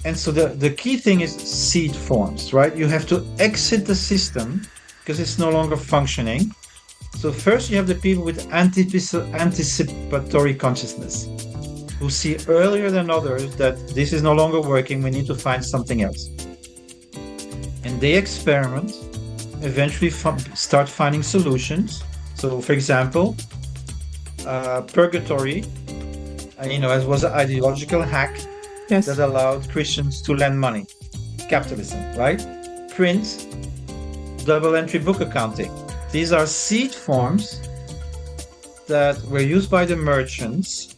And so the key thing is seed forms, right? You have to exit the system because it's no longer functioning. So first you have the people with anticipatory consciousness who see earlier than others that this is no longer working, we need to find something else. And they experiment, eventually start finding solutions. So for example, purgatory, as was an ideological hack that Yes. allowed Christians to lend money. Capitalism, right? Print, double entry book accounting. These are seed forms that were used by the merchants.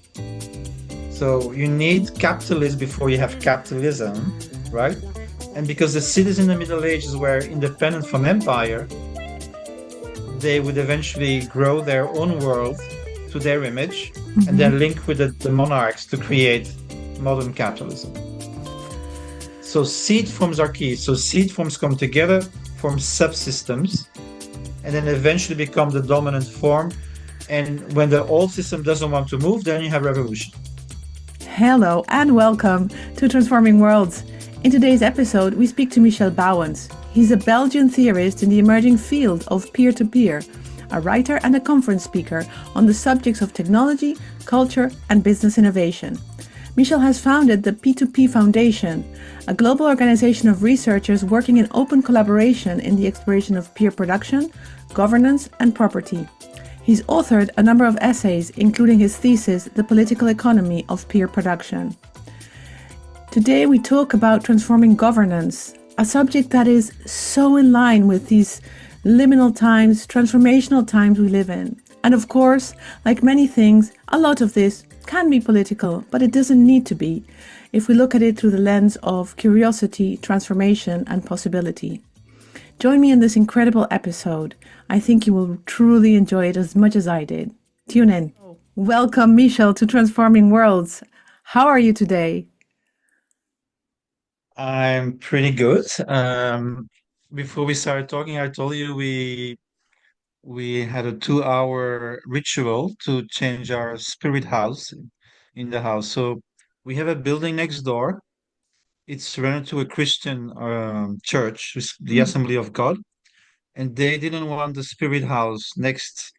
So you need capitalism before you have capitalism, right? And because the cities in the Middle Ages were independent from empire, they would eventually grow their own world to their image and Hmm. then link with the monarchs to create modern capitalism. So seed forms are key. So seed forms come together, form subsystems, and then eventually become the dominant form. And when the old system doesn't want to move, then you have revolution. Hello and welcome to Transforming Worlds. In today's episode, we speak to Michel Bauwens. He's a Belgian theorist in the emerging field of peer-to-peer, a writer and a conference speaker on the subjects of technology, culture, and business innovation. Michel has founded the P2P Foundation, a global organization of researchers working in open collaboration in the exploration of peer production, governance, and property. He's authored a number of essays, including his thesis, The Political Economy of Peer Production. Today we talk about transforming governance, a subject that is so in line with these liminal times, transformational times we live in. And of course, like many things, a lot of this can be political, but it doesn't need to be, if we look at it through the lens of curiosity, transformation, and possibility. Join me in this incredible episode. I think you will truly enjoy it as much as I did. Tune in. Welcome, Michel, to Transforming Worlds. How are you today? I'm pretty good. Before we started talking, I told you we had a 2 hour ritual to change our spirit house in the house. So we have a building next door. It's rented to a Christian church, the Assembly of God, and they didn't want the spirit house next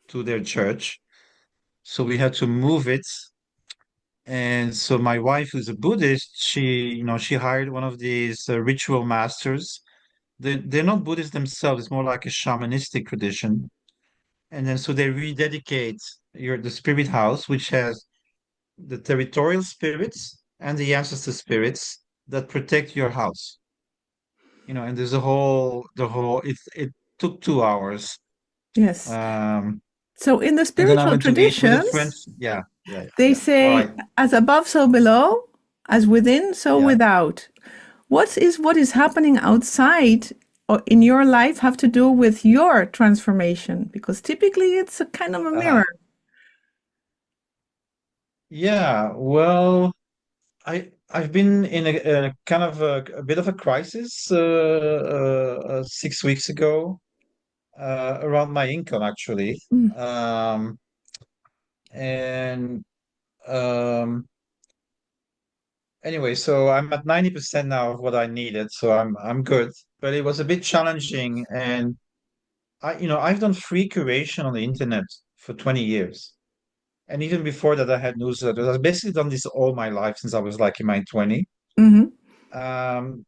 to their church, so we had to move it. And so my wife, who's a Buddhist, she hired one of these ritual masters. They're not Buddhists themselves. It's more like a shamanistic tradition. And then so they rededicate the spirit house, which has the territorial spirits and the ancestor spirits that protect your house. And there's it took 2 hours. Yes. Um, So, in the and then I spiritual went to eat with a friend. traditions, Yeah, yeah, they yeah. All say, right. as above, so below, as within, so Yeah. without. What is happening outside or in your life have to do with your transformation? Because typically it's a kind of a mirror. Uh-huh. Yeah. Well, I've been in a kind of a bit of a crisis 6 weeks ago around my income actually. Mm. Um, and um, Anyway, so I'm at 90% now of what I needed, so I'm good. But it was a bit challenging, and I've done free curation on the internet for 20 years. And even before that, I had newsletters. I've basically done this all my life since I was like in my 20. Hmm. Um,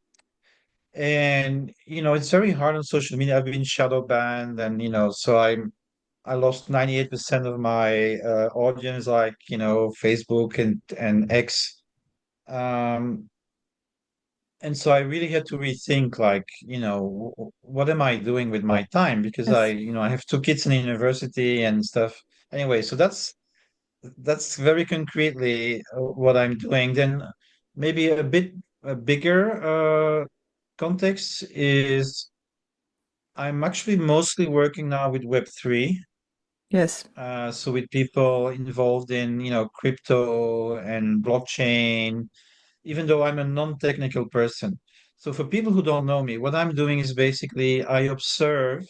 and it's very hard on social media. I've been shadow banned, and so I lost 98% of my audience, like Facebook and X. Um, and so I really had to rethink, like, what am I doing with my time? Because Yes. I have two kids in university and stuff. Anyway, so that's very concretely what I'm doing. Then maybe a bigger context is I'm actually mostly working now with Web3. Yes. So with people involved in, crypto and blockchain, even though I'm a non-technical person. So for people who don't know me, what I'm doing is basically I observe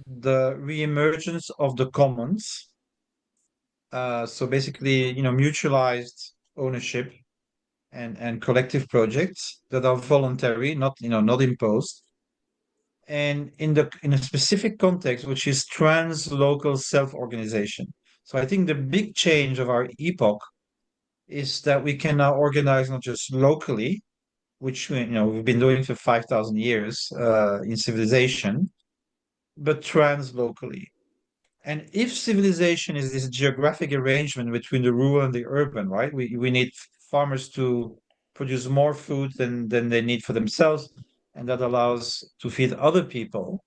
the reemergence of the commons. So basically, mutualized ownership. and collective projects that are voluntary, not not imposed, and in a specific context, which is translocal self-organization. So I think the big change of our epoch is that we can now organize not just locally, which we've been doing for 5,000 years in civilization, but translocally. And if civilization is this geographic arrangement between the rural and the urban, right? We need farmers to produce more food than they need for themselves, and that allows to feed other people.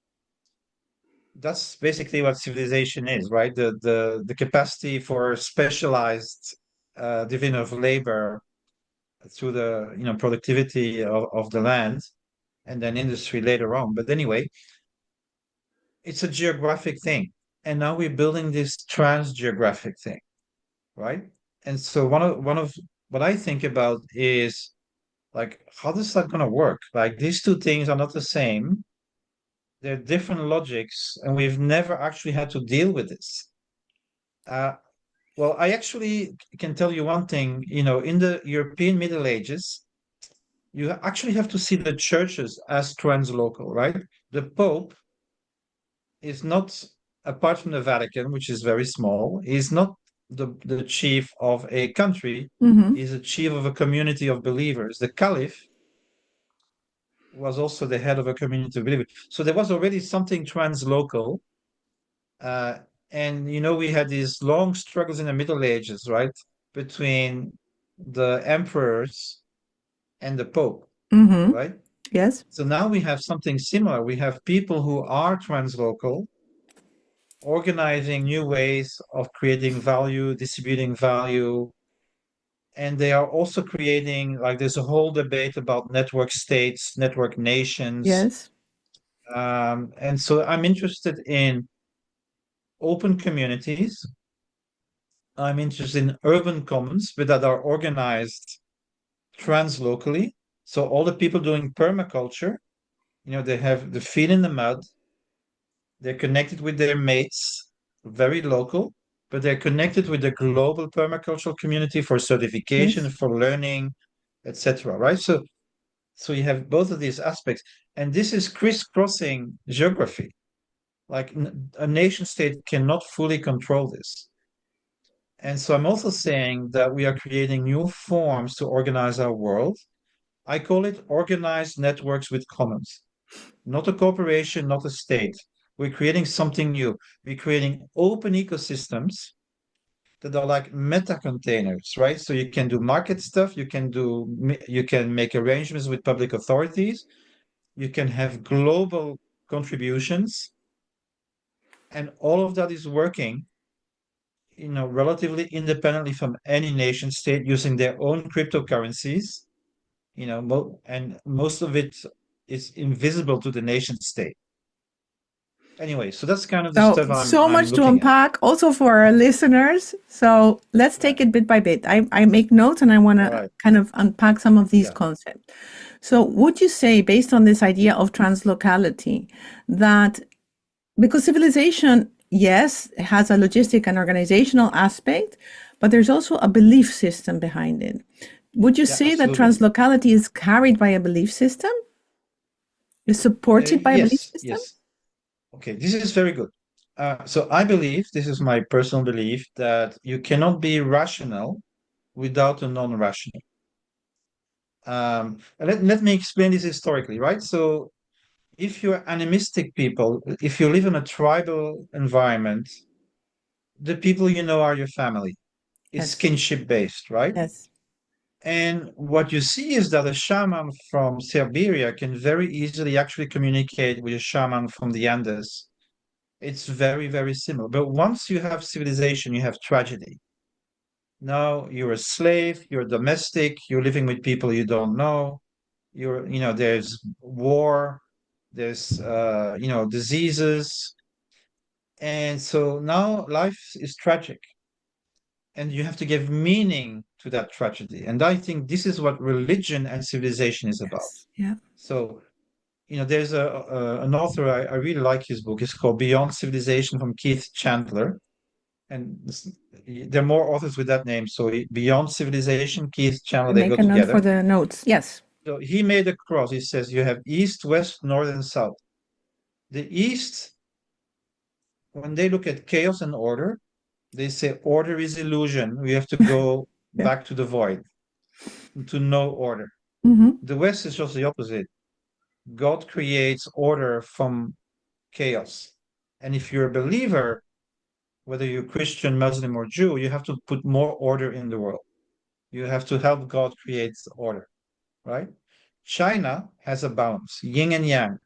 That's basically what civilization is, right? The capacity for specialized division of labor through the productivity of the land and then industry later on. But anyway, it's a geographic thing. And now we're building this trans-geographic thing, right? And so one of what I think about is like, how is that gonna work? Like these two things are not the same. They're different logics, and we've never actually had to deal with this. Uh, well, I actually can tell you one thing, in the European Middle Ages, you actually have to see the churches as translocal, right? The Pope is not, apart from the Vatican, which is very small, is not the chief of a country, Mm-hmm. he's a chief of a community of believers. The Caliph was also the head of a community of believers. So there was already something translocal. Uh, and we had these long struggles in the Middle Ages, right? Between the emperors and the Pope, Mm-hmm. right? Yes. So now we have something similar. We have people who are translocal, organizing new ways of creating value, distributing value. And they are also creating, like, there's a whole debate about network states, network nations. Yes. And so I'm interested in open communities. I'm interested in urban commons, but that are organized translocally. So all the people doing permaculture, they have the feet in the mud. They're connected with their mates, very local, but they're connected with the global permacultural community for certification, Yes. for learning, etc. Right? So you have both of these aspects, and this is crisscrossing geography. Like a nation state cannot fully control this. And so I'm also saying that we are creating new forms to organize our world. I call it organized networks with commons, not a corporation, not a state. We're creating something new. We're creating open ecosystems that are like meta containers, right? So you can do market stuff, you can make arrangements with public authorities, you can have global contributions, and all of that is working, relatively independently from any nation state using their own cryptocurrencies, and most of it is invisible to the nation state. Anyway, so that's kind of the So, stuff so I'm much to looking at. unpack also for our listeners. So let's Yeah. take it bit by bit. I make notes and I want All to right. kind of unpack some of these Yeah. concepts. So would you say, based on this idea of translocality, that because civilization, yes, has a logistic and organizational aspect, but there's also a belief system behind it. Would you Yeah, say that absolutely. translocality is carried by a belief system? Is supported by a belief Yes, system? yes. Okay, this is very good. So I believe, this is my personal belief, that you cannot be rational without a non-rational. Let me explain this historically, right? So if you're animistic people, if you live in a tribal environment, the people you know are your family. It's Yes. kinship based, right? Yes. And what you see is that a shaman from Siberia can very easily actually communicate with a shaman from the Andes. It's very, very similar. But once you have civilization, you have tragedy. Now you're a slave, you're domestic, you're living with people you don't know. There's war, there's, diseases. And so now life is tragic, and you have to give meaning to that tragedy. And I think this is what religion and civilization is about. Yes. Yeah. So, there's an author, I really like his book. It's called Beyond Civilization from Keith Chandler. and there are more authors with that name. So Beyond Civilization, Keith I Chandler, they go make a note for together. the notes. Yes. So he made a cross. He says you have east, west, north, and south. The east, when they look at chaos and order, they say order is illusion. We have to go Yeah. back to the void, to no order. Mm-hmm. The West is just the opposite. God creates order from chaos. And if you're a believer, whether you're Christian, Muslim, or Jew, you have to put more order in the world. You have to help God create order, right? China has a balance, yin and yang.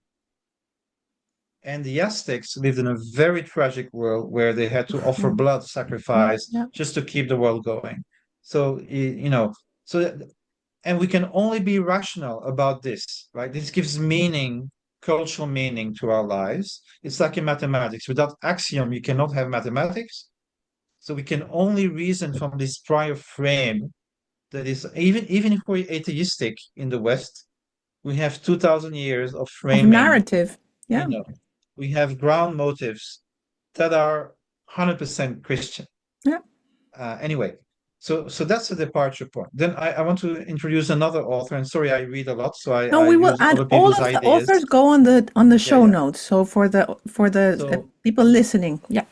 And the Aztecs lived in a very tragic world where they had to offer Mm. blood Yeah. sacrifice Yeah. just to keep the world going. So, so, and we can only be rational about this, right? This gives meaning, cultural meaning to our lives. It's like in mathematics. Without axiom, you cannot have mathematics. So we can only reason from this prior frame that is, even if we're atheistic in the West, we have 2000 years of Of framing, narrative. you Yeah. know, we have ground motives that are 100% Christian. Yeah. Anyway, so that's the departure point. Then I want to introduce another author, and sorry, I read a lot, so No, I we will use add other all people's of the authors ideas. go on the Yeah, show yeah. notes. So for the So people listening, yeah.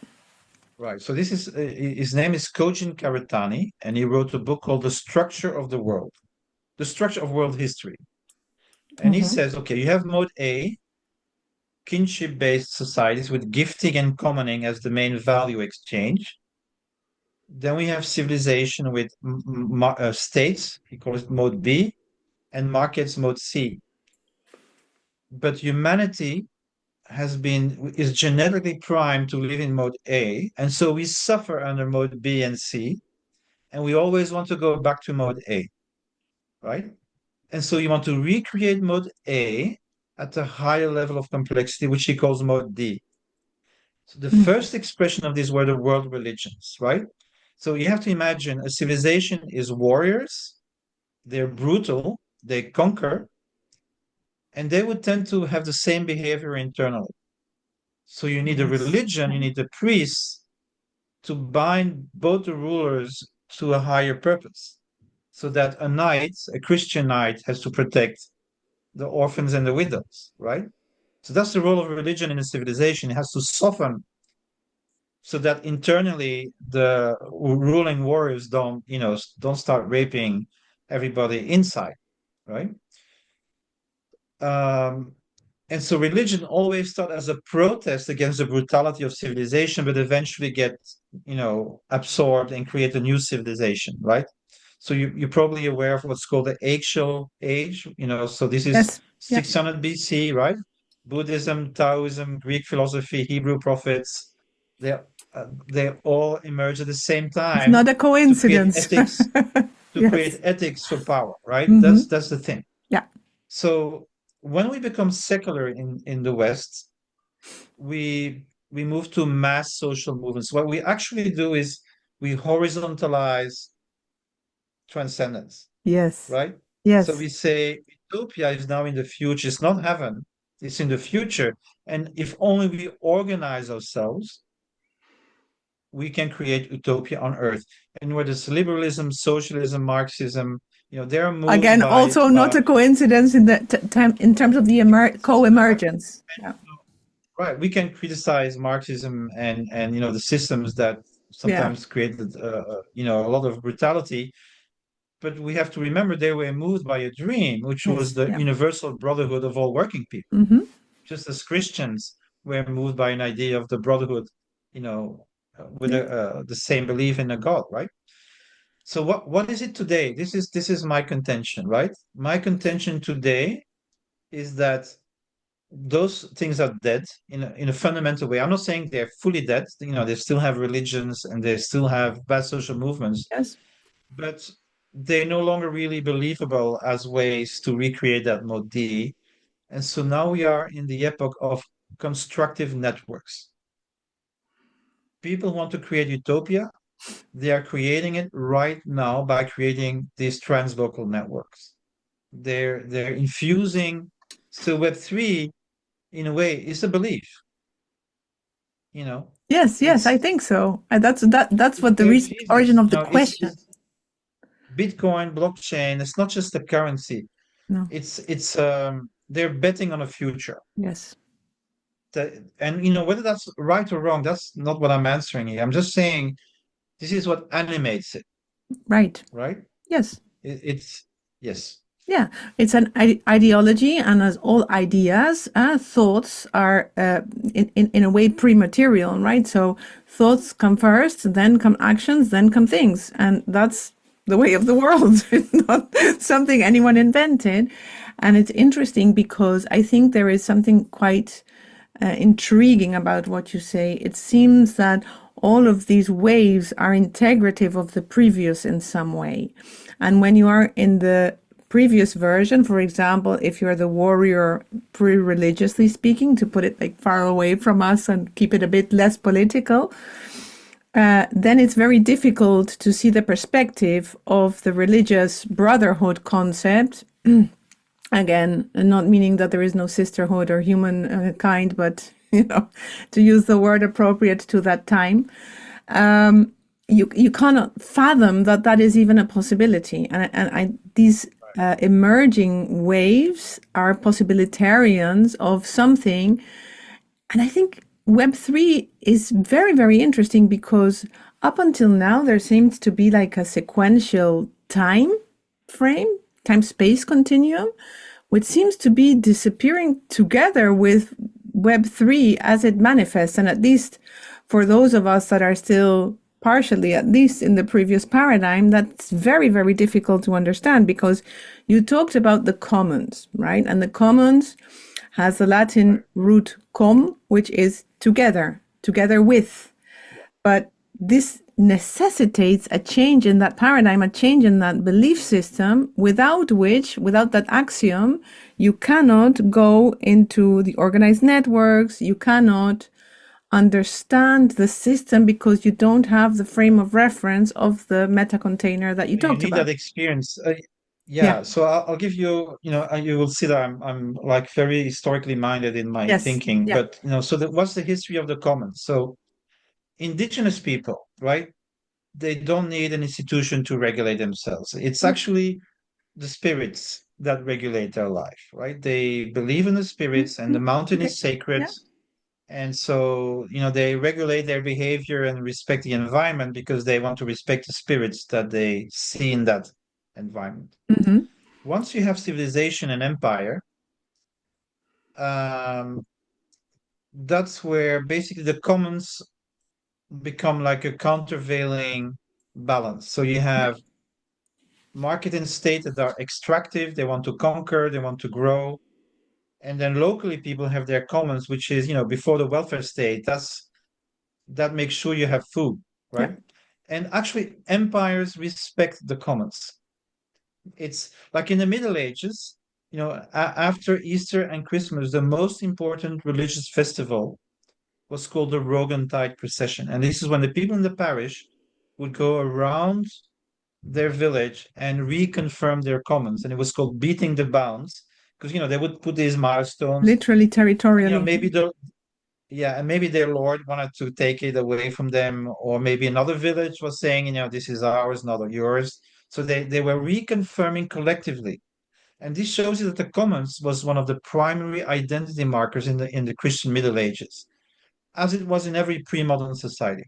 right, so this is his name is Kojin Karatani, and he wrote a book called The Structure of the World, The Structure of World History. And he Mm-hmm. says, okay, you have mode A, kinship-based societies with gifting and commoning as the main value exchange. Then we have civilization with states, he calls it mode B, and markets mode C. But humanity is genetically primed to live in mode A, and so we suffer under mode B and C, and we always want to go back to mode A, right? And so you want to recreate mode A at a higher level of complexity, which he calls mode D. So the Mm. first expression of these were the world religions, right? So you have to imagine a civilization is warriors, they're brutal, they conquer, and they would tend to have the same behavior internally. So you need a Yes. religion, Yeah. you need the priests to bind both the rulers to a higher purpose. So that a knight, a Christian knight, has to protect the orphans and the widows, right? So that's the role of religion in a civilization. It has to soften so that internally the ruling warriors don't start raping everybody inside, right? Um, and so religion always started as a protest against the brutality of civilization, but eventually get, absorbed and create a new civilization, right? So you're probably aware of what's called the Axial Age, so this is Yes. Yeah. 600 BC, right? Buddhism, Taoism, Greek philosophy, Hebrew prophets, they they all emerge at the same It's time not a to create coincidence. ethics, to create Yes. ethics for power, right? Mm-hmm. That's the thing. Yeah. So when we become secular in the West, we move to mass social movements. What we actually do is we horizontalize transcendence, Yes. right? So Yes. we say utopia is now in the future. It's not heaven, it's in the future. And if only we organize ourselves, we can create utopia on earth. And whether it's liberalism, socialism, Marxism, they're moved Again, by also not a coincidence in the time in terms of the co-emergence. Yeah. right. We can criticize Marxism and the systems that Yeah. sometimes created a lot of brutality, but we have to remember they were moved by a dream, which was Yes. the Yeah. universal brotherhood of all working people. Mm-hmm. Just as Christians were moved by an idea of the brotherhood, with Yeah. the same belief in a God, right? So what is it today? This is my contention, right? My contention today is that those things are dead in a fundamental way. I'm not saying they're fully dead. They still have religions and they still have vast social movements, Yes. but they're no longer really believable as ways to recreate that mode D. And so now we are in the epoch of constructive networks. People want to create utopia. They are creating it right now by creating these translocal networks. They're infusing. So Web3 in a way is a belief, Yes, yes, I It's think so. And that's what the their origin thesis. of You the know, question. it's Bitcoin, blockchain. It's not just the currency. No. It's they're betting on a future. Yes. And whether that's right or wrong, that's not what I'm answering here. I'm just saying this is what animates it, Right. right? Yes. It's yes, Yeah, it's an ideology, and as all ideas, thoughts are in a way pre-material, right? So thoughts come first, then come actions, then come things, and that's the way of the world. It's not something anyone invented, and it's interesting because I think there is something quite intriguing about what you say. It seems that all of these waves are integrative of the previous in some way. And when you are in the previous version, for example, if you're the warrior pre-religiously speaking, to put it like far away from us and keep it a bit less political, then it's very difficult to see the perspective of the religious brotherhood concept. Again, not meaning that there is no sisterhood or humankind, but to use the word appropriate to that time, you cannot fathom that that is even a possibility. And these emerging waves are possibilitarians of something. And I think Web3 is very, very interesting because up until now, there seems to be like a sequential time frame, time space continuum, which seems to be disappearing together with Web3 as it manifests. And at least for those of us that are still partially, at least in the previous paradigm, that's very, very difficult to understand because you talked about the commons, right? And the commons has the right. Latin root com, which is together, together with. Yeah. But this necessitates a change in that paradigm, a change in that belief system, without which, without that axiom, you cannot go into the organized networks, you cannot understand the system because you don't have the frame of reference of the meta container that you You talked need about. that experience. Yeah. Yeah, so I'll give you, you will see that I'm like very historically minded in my Yes. thinking. Yeah. But so what's the history of the commons? So indigenous people, right? They don't need an institution to regulate themselves. It's Mm, actually the spirits that regulate their life, right? They believe in the mm, spirits, and the mm. mountain Okay. is sacred. Yeah. And so, they regulate their behavior and respect the environment because they want to respect the spirits that they see in that environment. Hmm. Once you have civilization and empire, um, that's where basically the commons become like a countervailing balance. So you Yeah. have market and state that are extractive, they want to conquer, they want to grow. And then locally people have their commons, which is, before the welfare state, that makes sure you have food, Yeah. right? And actually empires respect the commons. It's like in the Middle Ages, after Easter and Christmas, the most important religious festival was called the Rogentide procession. And this is when the people in the parish would go around their village and reconfirm their commons. And it was called beating the bounds because, they would put these milestones. Literally, And, territorially. maybe yeah, and maybe their lord wanted to take it away from them, or maybe another village was saying, this is ours, not yours. So they were reconfirming collectively. And this shows you that the commons was one of the primary identity markers in the Christian Middle Ages, as it was in every pre-modern society.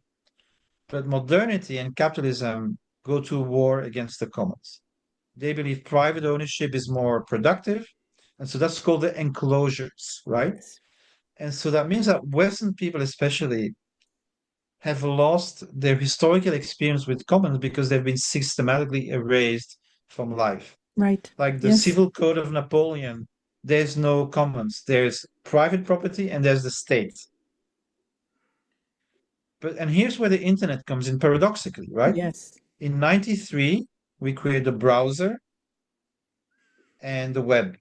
But modernity and capitalism go to war against the commons. They believe private ownership is more productive. And so that's called the enclosures, right? Yes. And so that means that Western people, especially, have lost their historical experience with commons because they've been systematically erased from life. Right. Like the Yes. civil code of Napoleon, there's no commons. There's private property and there's the state. And here's where the internet comes in paradoxically, right? Yes. In 93, we created the browser and the web.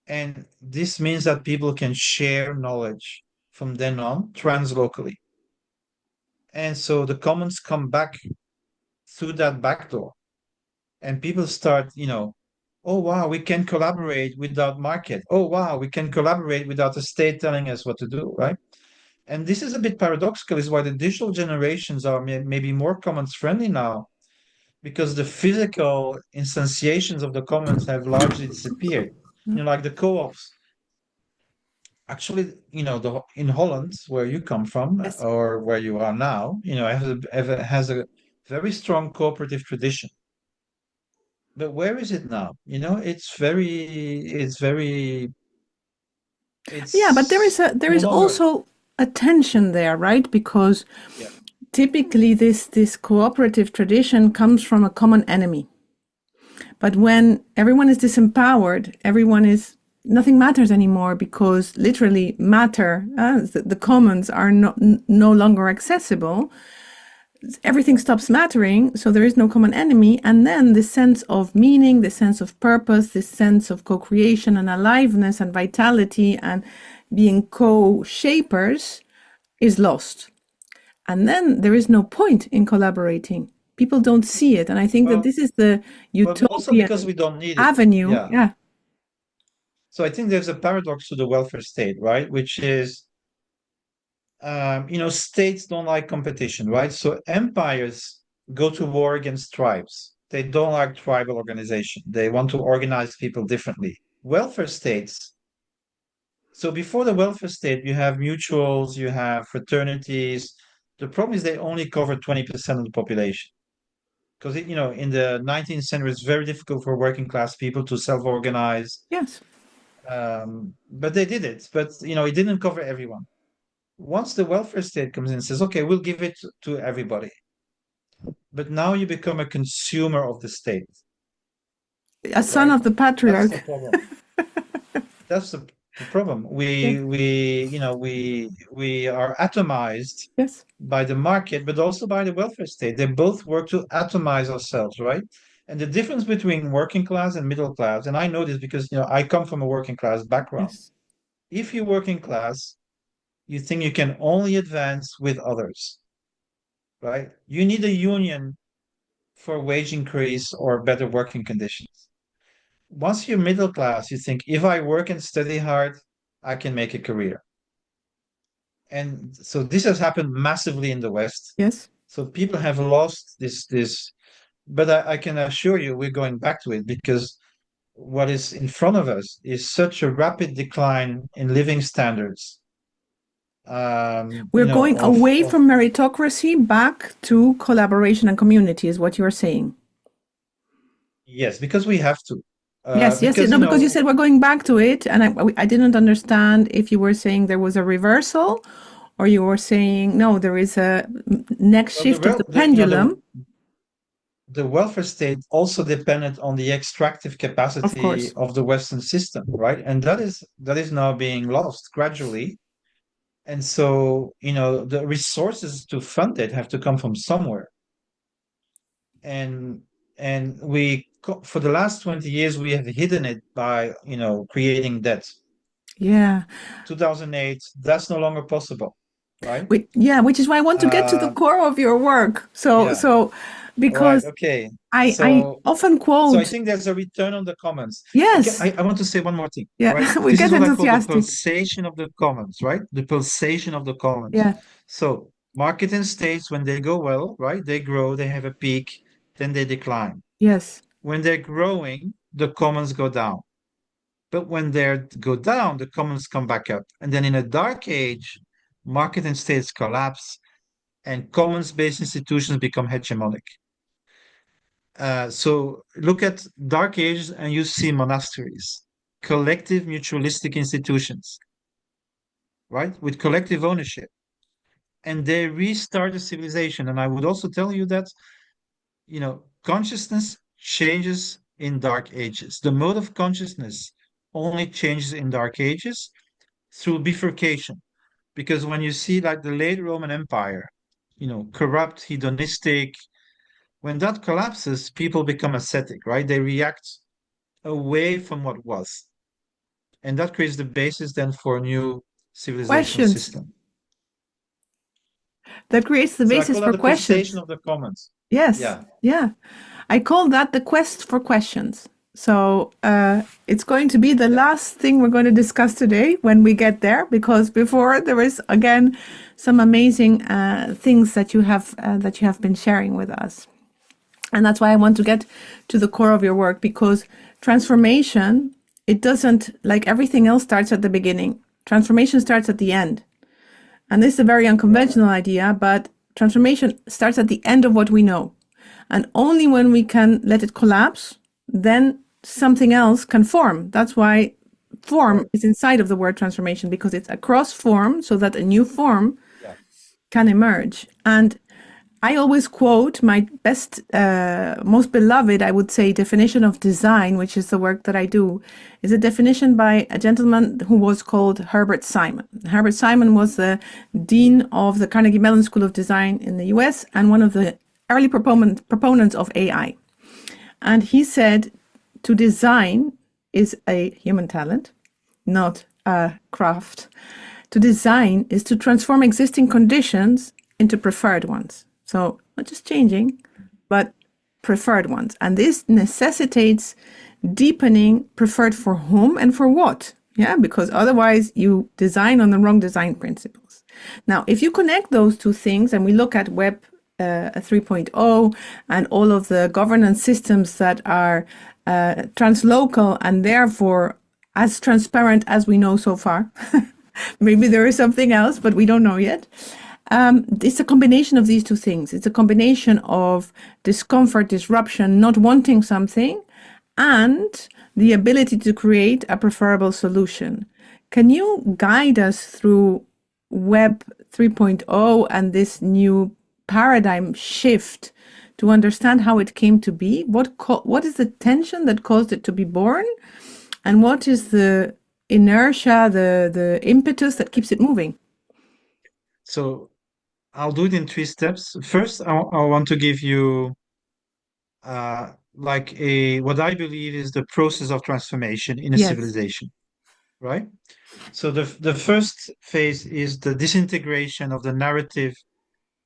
And this means that people can share knowledge from then on translocally. And so the commons come back through that back door. And people start, oh wow, we can collaborate without market. Oh wow, we can collaborate without the state telling us what to do, right? and this is a bit paradoxical, is why the digital generations are maybe more commons friendly now, because the physical instantiations of the commons have largely disappeared. Like the co-ops. Actually, in Holland, where you come from, Yes. or where you are now, has a very strong cooperative tradition. But where is it now? Yeah, but It's there no is longer, also a tension there, right? Because yeah. typically this cooperative tradition comes from a common enemy. But when everyone is disempowered, everyone is nothing matters anymore because literally matter, the commons are no longer accessible. Everything stops mattering, so there is no common enemy, and then the sense of meaning, the sense of purpose, the sense of co-creation and aliveness and vitality and being co-shapers is lost. And then there is no point in collaborating. People don't see it, and I think that Well, this is the but also because utopian we don't need it. avenue. Yeah. Yeah. So I think there's a paradox to the welfare state, right? Which is, states don't like competition, right? So empires go to war against tribes. They don't like tribal organization. They want to organize people differently. Welfare states. So before the welfare state, you have mutuals, you have fraternities. The problem is they only cover 20% of the population. Because, in the 19th century, it's very difficult for working class people to self-organize. Yes. But they did it. But, it didn't cover everyone. Once the welfare state comes in and says, okay, we'll give it to everybody. But now you become a consumer of the state, A son right? of the That's the patriarch. problem. That's the problem. Yeah. We are atomized Yes. by the market, but also by the welfare state. They both work to atomize ourselves, right? And the difference between working class and middle class, and I know this because I come from a working class background. Yes. If you're working class, you think you can only advance with others, right? You need a union for wage increase or better working conditions. Once you're middle class, you think if I work and study hard, I can make a career. And so this has happened massively in the West. Yes. So people have lost this, but I can assure you we're going back to it because what is in front of us is such a rapid decline in living standards. We're going away Of from meritocracy back to collaboration and community, is what you're saying. yes, because we have to. Yes, yes, Because no, because you said we're going back to it, and I didn't understand if you were saying there was a reversal, or you were saying no, there is a next well, the shift of real the the you know pendulum. the welfare state also depended on the extractive Of capacity course. of the Western system, right? And that is now being lost gradually. And so, the resources to fund it have to come from somewhere. And for the last 20 years, we have hidden it by, creating debt. Yeah. 2008, that's no longer possible, right? Yeah, which is why I want to get to the Uh, core of your work. yeah, right. Because Okay. I So often So I quote, think there's a return on the commons. Okay, yes, I want to say one more thing, right? yeah, we This is get what I call the enthusiastic. pulsation of the commons, right? The pulsation of the commons. Yeah, So market and states, when they go well, right? They grow, they have a peak, then they decline. yes. When they're growing, the commons go down. But when they go down, the commons come back up. And then in a dark age, market and states collapse and commons-based institutions become hegemonic. So look at Dark Ages and you see monasteries, collective mutualistic institutions, right? With collective ownership. And they restart the civilization. And I would also tell you that, consciousness changes in Dark Ages. The mode of consciousness only changes in Dark Ages through bifurcation. Because when you see like the late Roman Empire, corrupt, hedonistic, when that collapses, people become ascetic, right? They react away from what was. And that creates the basis then for a new civilizational Questions. system. That creates the So I basis call that for the pulsation questions. of the commons. Yes, Yeah. yeah. I call that the quest for questions. So it's going to be the Yeah. last thing we're going to discuss today when we get there, because before there is again some amazing things that you have been sharing with us. And that's why I want to get to the core of your work, because transformation, it doesn't, like everything else, starts at the beginning. Transformation starts at the end. And this is a very Right. unconventional idea, but transformation starts at the end of what we know. And only when we can let it collapse, then something else can form. That's why form Right. is inside of the word transformation, because it's across form so that a new form Yeah. can emerge. And I always quote my best, most beloved, I would say, definition of design, which is the work that I do, is a definition by a gentleman who was called Herbert Simon. Herbert Simon was the dean of the Carnegie Mellon School of Design in the US and one of the early proponents of AI. And he said to design is a human talent, not a craft. To design is to transform existing conditions into preferred ones. So not just changing, but preferred ones. And this necessitates deepening preferred for whom and for what. Yeah, because otherwise you design on the wrong design principles. Now, if you connect those two things and we look at Web 3.0 and all of the governance systems that are translocal and therefore as transparent as we know so far. Maybe there is something else, but we don't know yet. It's a combination of these two things. It's a combination of discomfort, disruption, not wanting something, and the ability to create a preferable solution. Can you guide us through Web 3.0 and this new paradigm shift to understand how it came to be? What is the tension that caused it to be born? And what is the inertia, the impetus that keeps it moving? So I'll do it in three steps. First, I want to give you like a what I believe is the process of transformation in a Yes, civilization, right? So the first phase is the disintegration of the narrative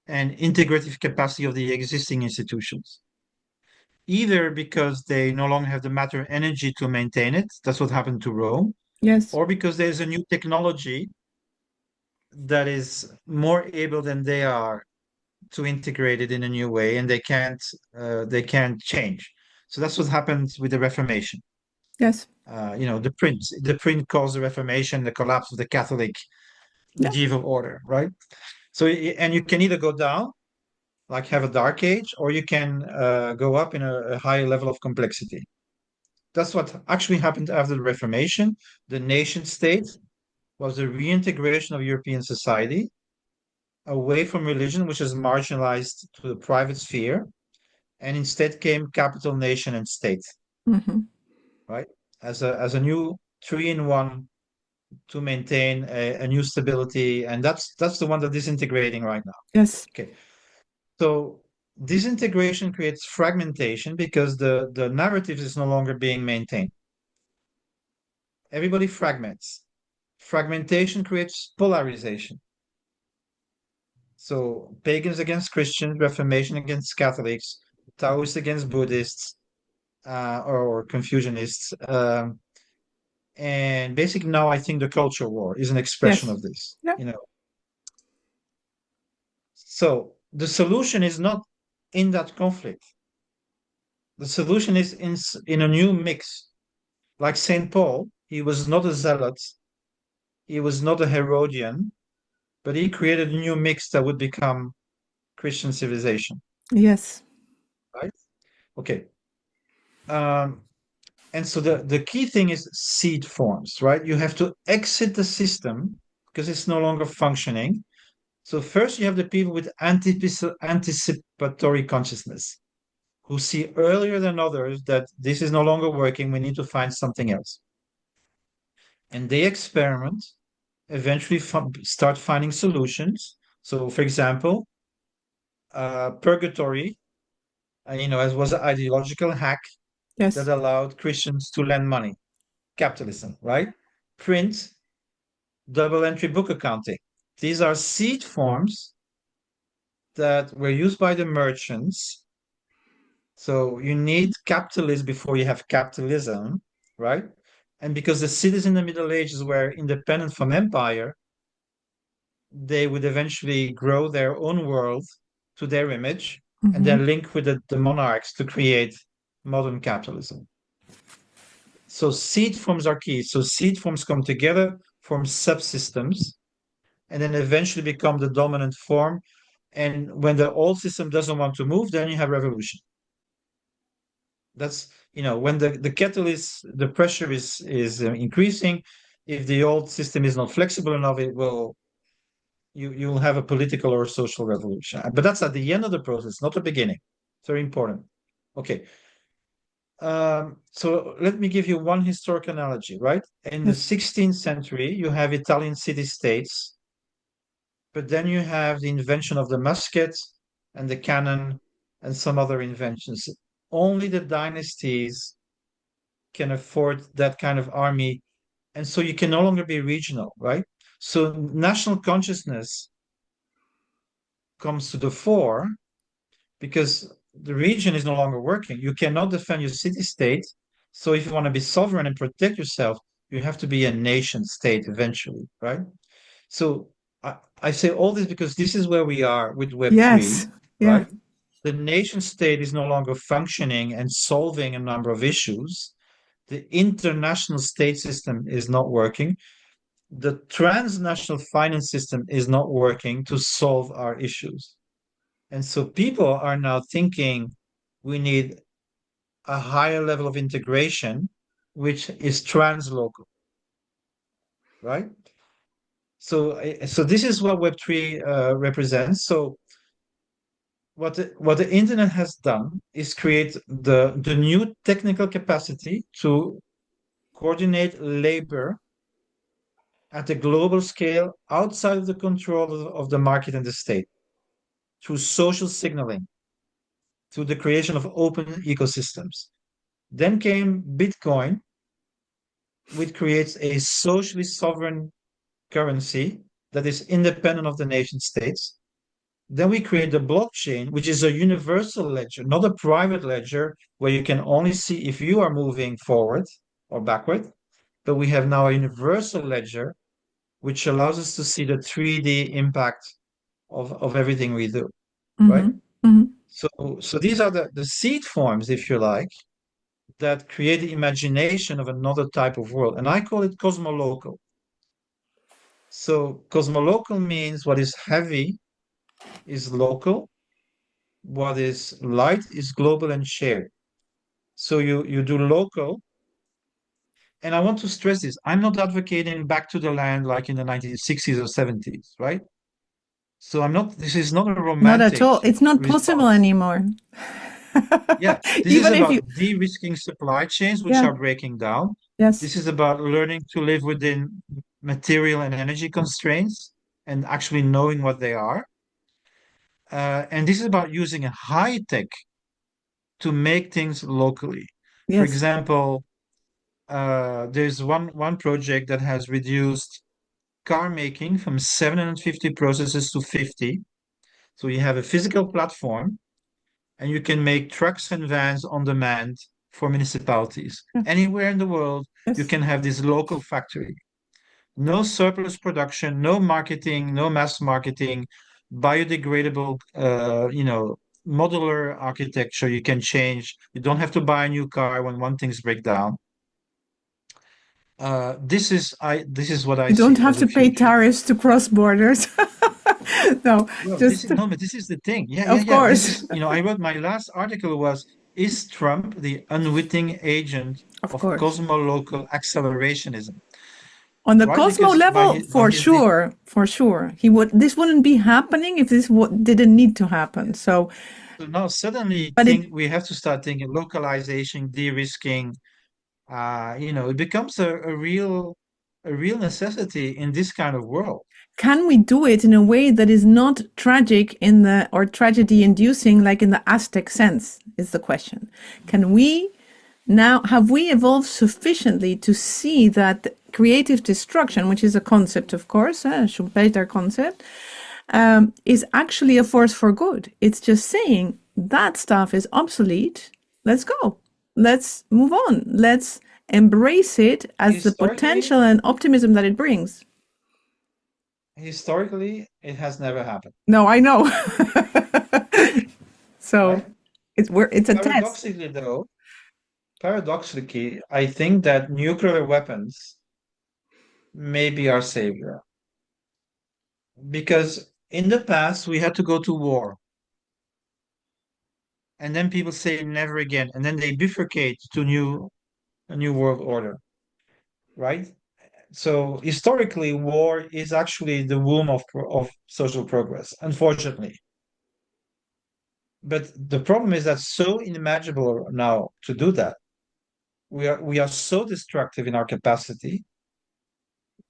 and integrative capacity of the existing institutions, either because they no longer have the matter energy to maintain it. That's what happened to Rome, yes, or because there's a new technology that is more able than they are to integrate it in a new way, and they can't change. So that's what happened with the Reformation. yes, The print caused the Reformation, the collapse of the Catholic yeah, medieval order, right? So, and you can either go down, like have a dark age, or you can go up in a higher level of complexity. That's what actually happened after the Reformation. The nation state was the reintegration of European society away from religion, which is marginalized to the private sphere, and instead came capital, nation, and state, hmm, right? As a new three-in-one to maintain a new stability, and that's the one that is disintegrating right now. yes, Okay, so disintegration creates fragmentation because the narrative is no longer being maintained. Everybody fragments. Fragmentation creates polarization. So pagans against Christians, Reformation against Catholics, Taoists against Buddhists, or Confucianists. And basically now I think the culture war is an expression yes, of this, yeah, you know. So the solution is not in that conflict. The solution is in a new mix. Like St. Paul, he was not a zealot, he was not a Herodian, but he created a new mix that would become Christian civilization, yes, right? Okay. Um, and so the key thing is seed forms, right? You have to exit the system because it's no longer functioning. So first you have the people with anticipatory consciousness who see earlier than others that this is no longer working, we need to find something else. And they experiment, eventually start finding solutions. So for example, purgatory, as was an ideological hack that yes, allowed Christians to lend money. Capitalism, right? Print, double entry book accounting. These are seed forms that were used by the merchants So you need capitalism before you have capitalism, right? And because the cities in the Middle Ages were independent from empire, they would eventually grow their own world to their image and Mm-hmm. then link with the monarchs to create modern capitalism. So seed forms are key. So seed forms come together, form subsystems, and then eventually become the dominant form. And when the old system doesn't want to move, then you have revolution. That's, when the kettle is, the pressure is increasing. If the old system is not flexible enough, it will you'll have a political or social revolution. But that's at the end of the process, not the beginning. It's very important. Okay. So let me give you one historic analogy, right? In the Yes. 16th century, you have Italian city-states, but then you have the invention of the musket and the cannon and some other inventions. Only the dynasties can afford that kind of army. And so you can no longer be regional, right? So national consciousness comes to the fore because the region is no longer working. You cannot defend your city state. So if you want to be sovereign and protect yourself, you have to be a nation state eventually, right? So I say all this because this is where we are with Web3, Yes. Yeah. right? The nation state is no longer functioning and solving a number of issues. The international state system is not working. The transnational finance system is not working to solve our issues. And so people are now thinking we need a higher level of integration, which is translocal, right? So this is what Web3 represents. So what the internet has done is create the new technical capacity to coordinate labor at a global scale outside of the control of the market and the state through social signaling, through the creation of open ecosystems. Then came Bitcoin, which creates a socially sovereign currency that is independent of the nation states. Then we create the blockchain, which is a universal ledger, not a private ledger where you can only see if you are moving forward or backward. But we have now a universal ledger, which allows us to see the 3D impact of everything we do, right? Mm-hmm. Mm-hmm. So these are the seed forms, if you like, that create the imagination of another type of world. And I call it cosmolocal. So cosmolocal means what is heavy is local, what is light is global and shared. So you do local. And I want to stress this. I'm not advocating back to the land like in the 1960s or 70s, right? So this is not a Not at romantic all. It's not possible response. anymore. Yeah, this is Even if you, about de-risking supply chains which yeah, are breaking down. yes, This is about learning to live within material and energy constraints and actually knowing what they are. And this is about using a high tech to make things locally. For yes, example, there's one project that has reduced car making from 750 processes to 50. So you have a physical platform and you can make trucks and vans on demand for municipalities. yeah, Anywhere in the world, you yes. can have this local factory. No surplus production, no marketing, no mass marketing, biodegradable, modular architecture. You can change. You don't have to buy a new car when one thing's break down. This is what I You don't see have as a to pay future. tariffs to cross borders. No, Well, just, this is the thing. Yeah, yeah, of yeah. This course, is, I wrote my last article was, is Trump the unwitting agent of of course. cosmolocal accelerationism? On the Right? Cosmo Because by level, his, by his de for sure, he would. This wouldn't be happening if this didn't need to happen. So, so now suddenly but it think we have to start thinking localization, de-risking. It becomes a real necessity in this kind of world. can we do it in a way that is not tragic in the or tragedy inducing like in the Aztec sense is the question. Can we now have we evolved sufficiently to see that creative destruction, which is a concept, of course, a Schumpeter concept, is actually a force for good. It's just saying that stuff is obsolete. Let's go. Let's move on. Let's embrace it as the Historically, potential and optimism that it brings. historically, it has never happened, No, I know. So right? it's a test. Paradoxically, though, paradoxically, I think that nuclear weapons may be our savior because in the past we had to go to war, and then people say never again, and then they bifurcate to a new world order, right? So historically, war is actually the womb of social progress, unfortunately. But the problem is that so unimaginable now to do that. We are so destructive in our capacity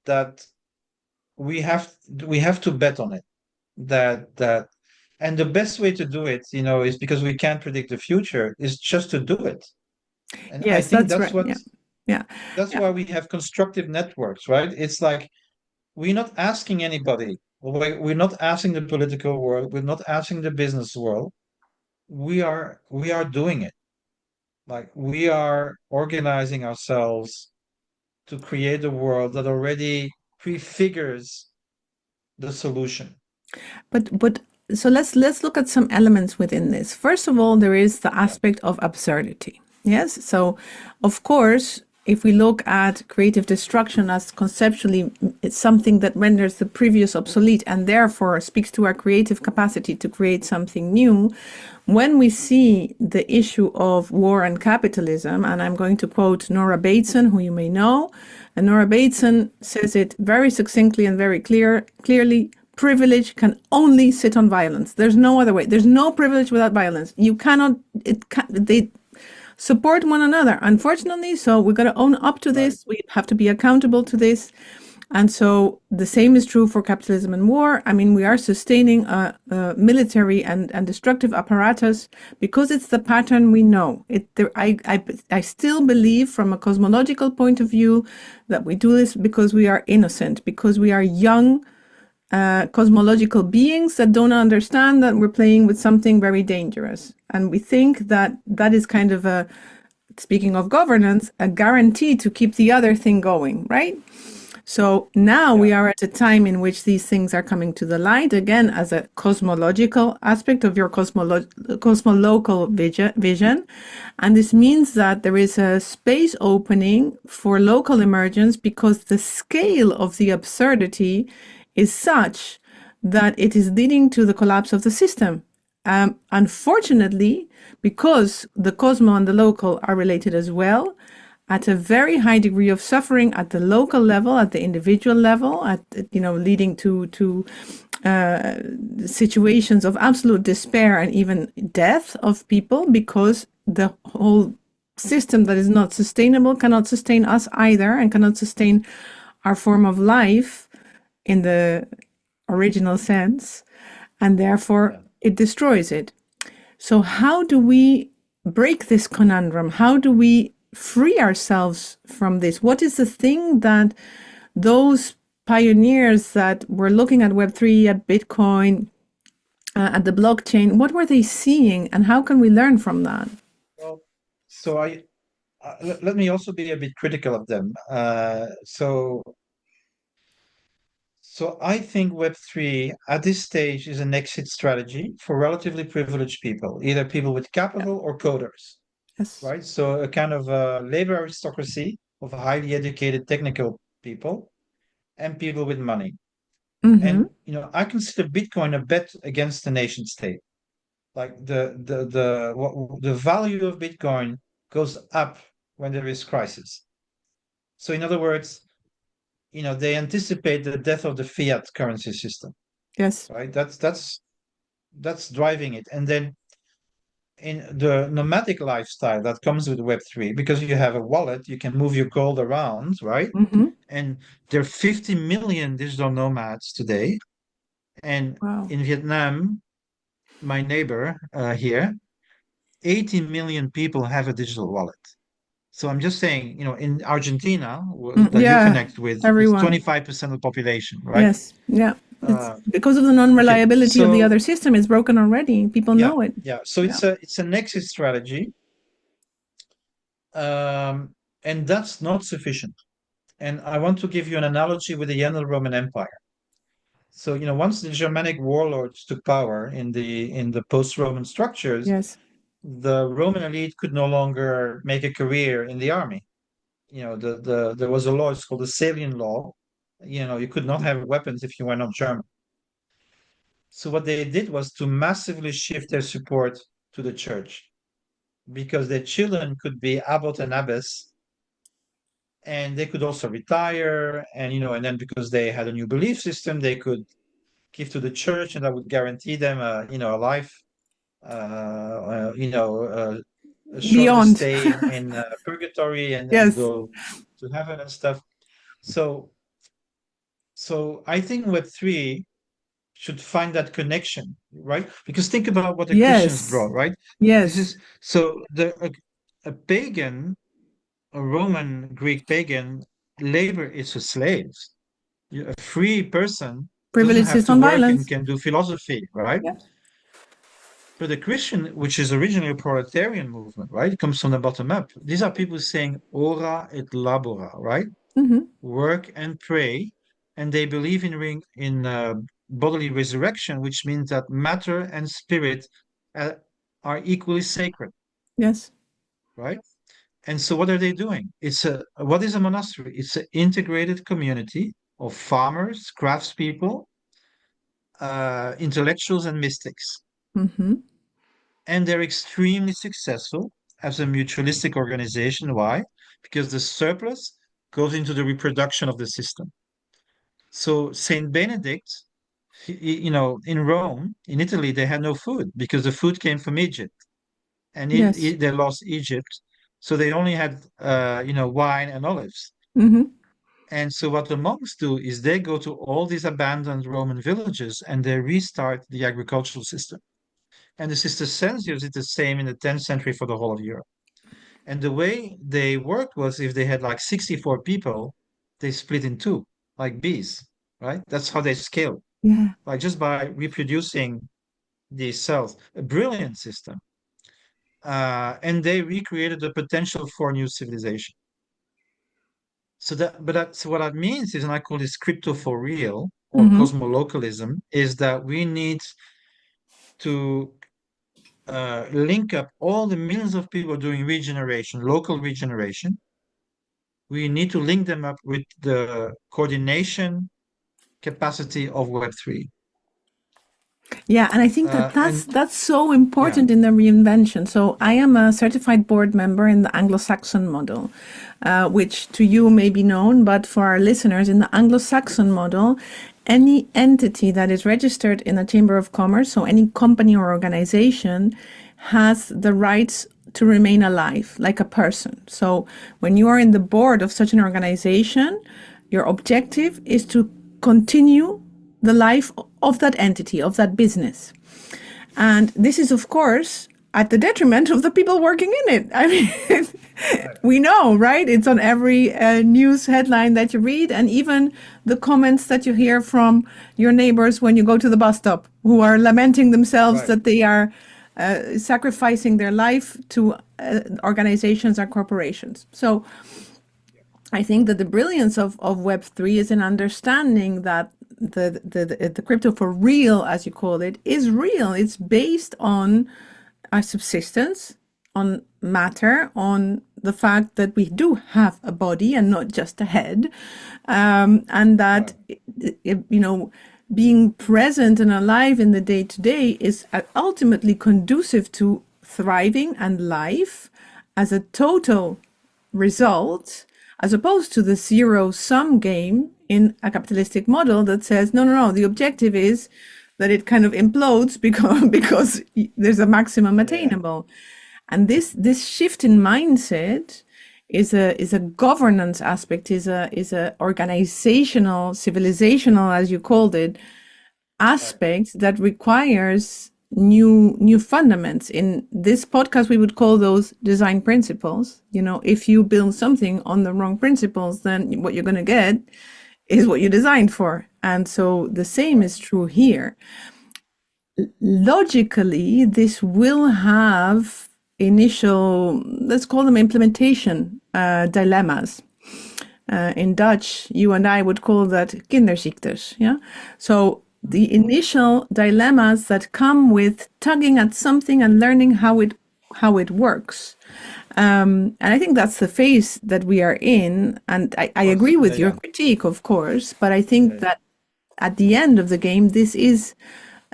that we have to bet on it. That and the best way to do it, is because we can't predict the future, is just to do it. And I Yes, think that's right. Yeah. Yeah. that's Yeah. why we have constructive networks, right? It's like we're not asking anybody. We're not asking the political world. We're not asking the business world. We are doing it. Like we are organizing ourselves to create a world that already prefigures the solution. But so let's look at some elements within this. First of all, there is the Yeah, aspect of absurdity. Yes. So, of course, if we look at creative destruction as conceptually, it's something that renders the previous obsolete and therefore speaks to our creative capacity to create something new. When we see the issue of war and capitalism, and I'm going to quote Nora Bateson, who you may know, and Nora Bateson says it very succinctly and very clearly. Privilege can only sit on violence. There's no other way. There's no privilege without violence. You cannot, they support one another, unfortunately. So we got to own up to right. this. We have to be accountable to this. And so the same is true for capitalism and war. I mean, we are sustaining a military and destructive apparatus because it's the pattern we know. I still believe from a cosmological point of view that we do this because we are innocent, because we are young, cosmological beings that don't understand that we're playing with something very dangerous. And we think that that is kind of a, speaking of governance, a guarantee to keep the other thing going, right? So now we Yeah, are at a time in which these things are coming to the light again as a cosmological aspect of your cosmolocal vision. And this means that there is a space opening for local emergence because the scale of the absurdity is such that it is leading to the collapse of the system. Unfortunately, because the cosmo and the local are related as well, at a very high degree of suffering at the local level, at the individual level, leading to situations of absolute despair and even death of people because the whole system that is not sustainable cannot sustain us either and cannot sustain our form of life in the original sense, and therefore yeah. it destroys it. So, how do we break this conundrum? How do we free ourselves from this? What is the thing that those pioneers that were looking at Web3, at Bitcoin, at the blockchain, what were they seeing, and how can we learn from that? Well, so let me also be a bit critical of them. So I think Web3 at this stage is an exit strategy for relatively privileged people, either people with Yeah. capital or coders, Yes. right? So a kind of labor aristocracy of highly educated technical people and people with money. Mm-hmm. And I consider Bitcoin a bet against the nation state. Like the value of Bitcoin goes up when there is crisis. So in other words, they anticipate the death of the fiat currency system, Yes. right? That's driving it. And then in the nomadic lifestyle that comes with Web3, because you have a wallet, you can move your gold around, right? Mm-hmm. And there are 50 million digital nomads today. And Wow. in Vietnam, my neighbor here, 80 million people have a digital wallet. So I'm just saying, in Argentina, that you Yeah. connect with, it's Everyone. 25% of the population, right? Yes. Yeah. It's Uh, because of the okay, non-reliability of the so other system. It's broken already. People yeah, know it. yeah. So Yeah. it's an exit strategy, um, and that's not sufficient. And I want to give you an analogy with the Yellow Roman Empire. So, once the Germanic warlords took power in the post-Roman structures, Yes. the Roman elite could no longer make a career in the army. There was a law, it's called the Salian law. You could not have weapons if you were not German. So what they did was to massively shift their support to the church because their children could be abbot and abbess, and they could also retire, and then because they had a new belief system, they could give to the church, and that would guarantee them a life, a shorter Beyond. stay in purgatory, and Yes. go to heaven and stuff. So I think Web3 should find that connection, right? Because think about what the Christians Yes. brought, right? This Yes. is so a pagan, a Roman Greek pagan, labor is for slaves. A free person doesn't Privilege have is to work and non-violence. can do philosophy, right? Yeah. But the Christian, which is originally a proletarian movement, right? It comes from the bottom up. These are people saying ora et labora, right? Mm-hmm. Work and pray, and they believe in bodily resurrection, which means that matter and spirit uh, are equally sacred, Yes. right? And so, what are they doing? What is a monastery? It's an integrated community of farmers, craftspeople, intellectuals, and mystics, Mm-hmm. and they're extremely successful as a mutualistic organization. Why? Because the surplus goes into the reproduction of the system. So Saint Benedict, in Rome, in Italy, they had no food because the food came from Egypt, and Yes. they lost Egypt, so they only had wine and olives. Mm-hmm. And so what the monks do is they go to all these abandoned Roman villages and they restart the agricultural system. And the Cistercians did the same in the 10th century for the whole of Europe. And the way they worked was if they had like 64 people, they split in two, like bees, right? That's how they scale, Yeah. like just by reproducing these cells. A brilliant system. And they recreated the potential for new civilization. So what that means is, and I call this crypto for real or Mm-hmm. cosmolocalism, is that we need to link up all the millions of people doing regeneration, local regeneration. We need to link them up with the coordination capacity of Web3. Yeah, and I think that that's And that's so yeah, important in the reinvention. So I am a certified board member in the Anglo-Saxon model, which to you may be known, but for our listeners, in the Anglo-Saxon model, any entity that is registered in a chamber of commerce, so any company or organization, has the rights to remain alive, like a person. So when you are in the board of such an organization, your objective is to continue the life of that entity, of that business. And this is, of course, at the detriment of the people working in it. I mean, right, we know, right? It's on every news headline that you read, and even the comments that you hear from your neighbors when you go to the bus stop, who are lamenting themselves right, that they are sacrificing their life to organizations or corporations. So I think that the brilliance of Web3 is in understanding that the crypto for real, as you call it, is real. It's based on our subsistence, on matter, on the fact that we do have a body and not just a head, and that right, being present and alive in the day to day is ultimately conducive to thriving and life as a total result, as opposed to the zero sum game in a capitalistic model that says, no, no, no, the objective is that it kind of implodes because there's a maximum yeah, attainable. And this shift in mindset is a governance aspect, is a organizational, civilizational, as you called it, right, aspect that requires new fundaments. In this podcast, we would call those design principles. If you build something on the wrong principles, then what you're going to get is what you designed for. And so the same Right. is true here. Logically, this will have initial, let's call them implementation dilemmas. In Dutch, you and I would call that kinderziektes. Yeah. So the initial dilemmas that come with tugging at something and learning how it works. And I think that's the phase that we are in. And I Of agree course. Yeah, with your yeah. critique, of course, but I Yeah, think yeah. that at the end of the game, this is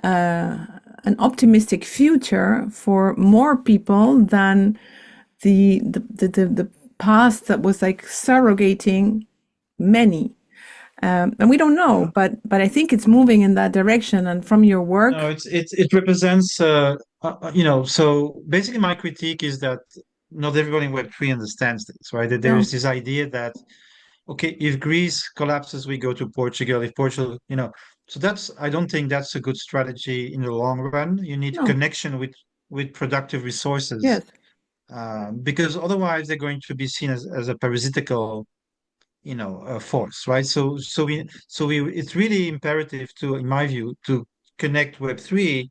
an optimistic future for more people than the past that was like surrogating many. And we don't know, but I think it's moving in that direction. And from your No, work, it represents so basically my critique is that not everybody in Web3 understands this, right? That there no, is this idea that okay, if Greece collapses, we go to Portugal. If Portugal, so that's I don't think that's a good strategy in the long run. You need no, connection with productive resources, yes, because otherwise they're going to be seen as a parasitical, force, right? So we it's really imperative to, in my view, to connect Web3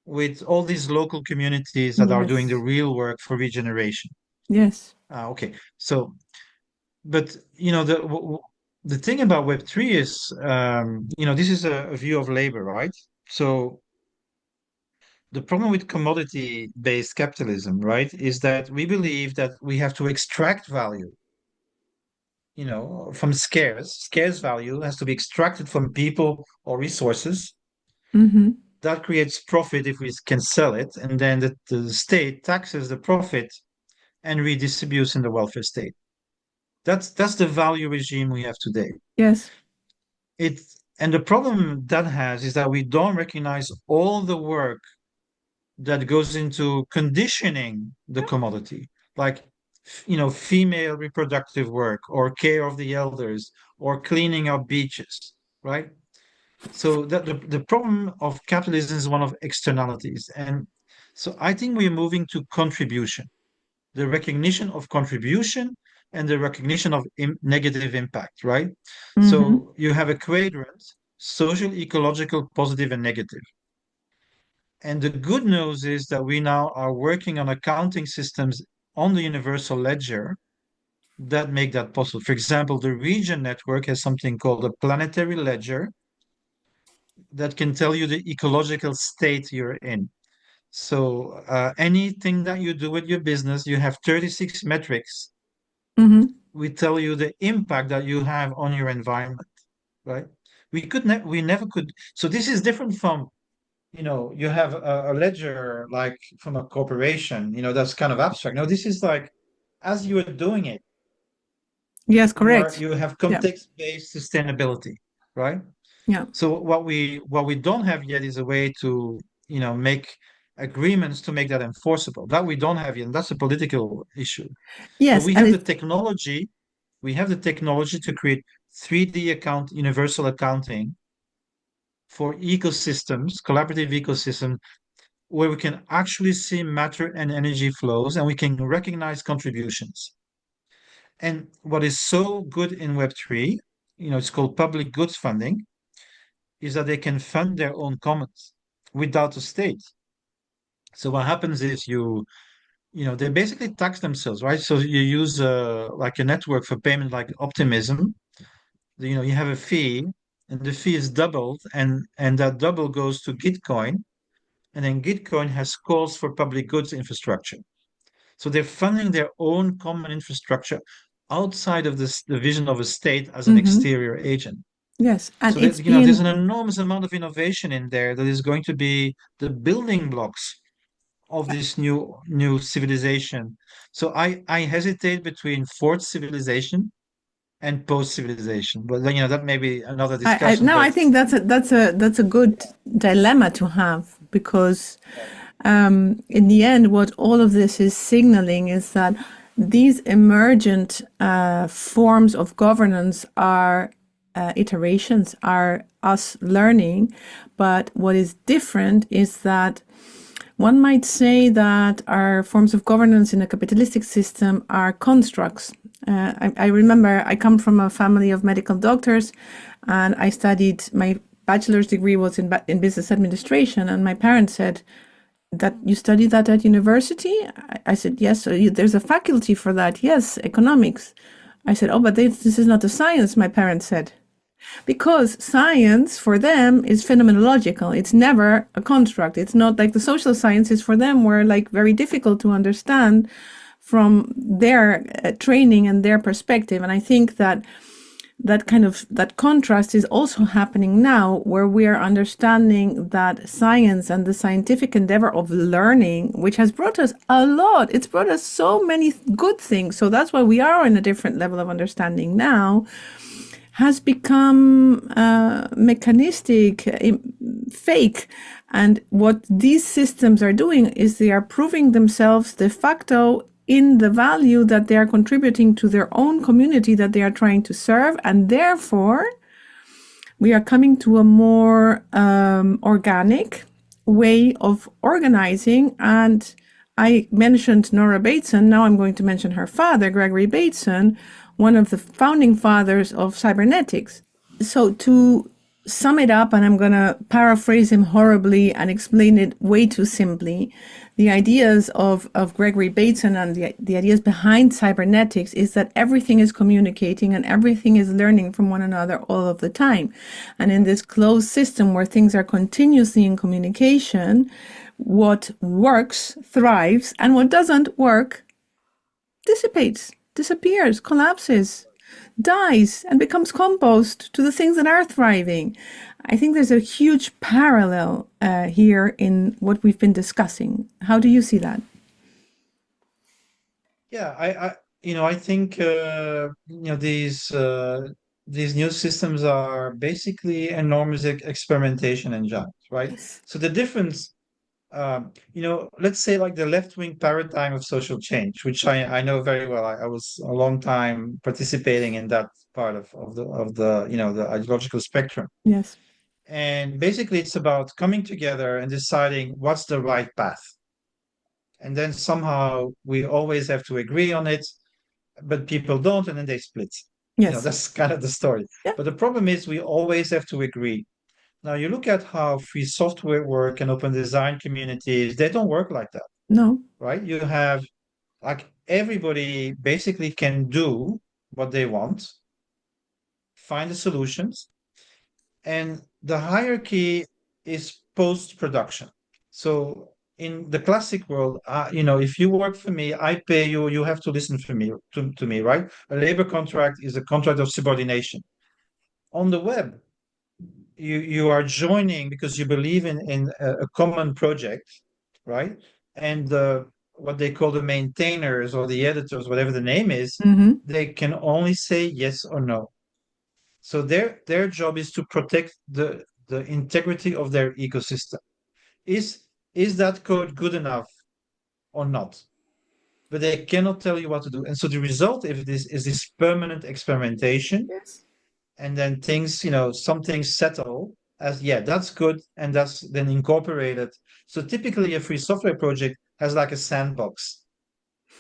with all these local communities that are doing the yes, real work for regeneration. yes. Okay, so but the thing about Web3 is, this is a view of labor, right? So the problem with commodity-based capitalism, right, is that we believe that we have to extract value, from scarce. Scarce value has to be extracted from people or resources. Mm-hmm. That creates profit if we can sell it, and then the state taxes the profit and redistributes in the welfare state. That's the value regime we have today. Yes. It and the problem that has is that we don't recognize all the work that goes into conditioning the commodity, like female reproductive work or care of the elders or cleaning up beaches, right? So that the problem of capitalism is one of externalities. And so I think we're moving to contribution, the recognition of contribution and the recognition of negative impact, right? Mm-hmm. So you have a quadrant, social, ecological, positive, and negative. And the good news is that we now are working on accounting systems on the universal ledger that make that possible. For example, the region network has something called a planetary ledger that can tell you the ecological state you're in. So anything that you do with your business, you have 36 metrics. Mm-hmm. We tell you the impact that you have on your environment, right? We never could. So this is different from, you have a ledger like from a corporation, that's kind of abstract. No, this is like as you are doing it, Yes, you are correct. you have Yeah. context-based sustainability, right? Yeah. So what we don't have yet is a way to, make agreements to make that enforceable. That we don't have yet, and that's a political issue. But Yes. we And have the it's technology. We have the technology to create 3D universal accounting for ecosystems, collaborative ecosystems, where we can actually see matter and energy flows and we can recognize contributions. And what is so good in Web3, it's called public goods funding, is that they can fund their own commons without the state. So what happens is they basically tax themselves, right? So you use like a network for payment like Optimism. You have a fee and the fee is doubled and that double goes to Gitcoin. And then Gitcoin has calls for public goods infrastructure. So they're funding their own common infrastructure outside of the vision of a state as an mm-hmm. exterior agent. Yes. And So that, it's there's being an enormous amount of innovation in there that is going to be the building blocks of this new civilization. So I hesitate between fourth civilization and post civilization, but that may be another I discussion. no, I But think that's a good dilemma to have because in the end, what all of this is signaling is that these emergent forms of governance are iterations, are us learning. But what is different is that One might say that our forms of governance in a capitalistic system are constructs. I remember I come from a family of medical doctors, and I studied my bachelor's degree was in business administration, and my parents said that you studied that at university. I said yes. So there's a faculty for that. Yes, economics. I said, oh, but this is not a science. My parents said, because science for them is phenomenological. It's never a construct. It's not like the social sciences for them were like very difficult to understand from their training and their perspective. And I think that that contrast is also happening now, where we are understanding that science and the scientific endeavor of learning, which has brought us a lot, it's brought us so many good things. So that's why we are in a different level of understanding now, has become mechanistic, fake. And what these systems are doing is they are proving themselves de facto in the value that they are contributing to their own community that they are trying to serve. And therefore, we are coming to a more organic way of organizing. And I mentioned Nora Bateson. Now I'm going to mention her father, Gregory Bateson, one of the founding fathers of cybernetics. So to sum it up, and I'm going to paraphrase him horribly and explain it way too simply, the ideas of Gregory Bateson and the ideas behind cybernetics is that everything is communicating and everything is learning from one another all of the time. And in this closed system where things are continuously in communication, what works thrives, and what doesn't work dissipates, disappears, collapses, dies, and becomes compost to the things that are thriving. I think there's a huge parallel here in what we've been discussing. How do you see that? Yeah, I think these new systems are basically enormous experimentation engines, right? Yes. So the difference, let's say like the left-wing paradigm of social change, which I know very well. I was a long time participating in that part of the ideological spectrum. Yes. And basically, it's about coming together and deciding what's the right path. And then somehow we always have to agree on it, but people don't, and then they split. Yes. That's kind of the story. Yeah. But the problem is we always have to agree. Now you look at how free software work and open design communities, they don't work like that, No. right? You have like everybody basically can do what they want, find the solutions, and the hierarchy is post-production. So in the classic world, if you work for me, I pay you, you have to listen to me, right? A labor contract is a contract of subordination. On the web, you are joining because you believe in a common project, right? And what they call the maintainers or the editors, whatever the name is, Mm-hmm. they can only say yes or no. So their job is to protect the integrity of their ecosystem. Is that code good enough or not? But they cannot tell you what to do. And so the result of this is this permanent experimentation, Yes. and then things, some things settle as, yeah, that's good, and that's then incorporated. So typically a free software project has like a sandbox,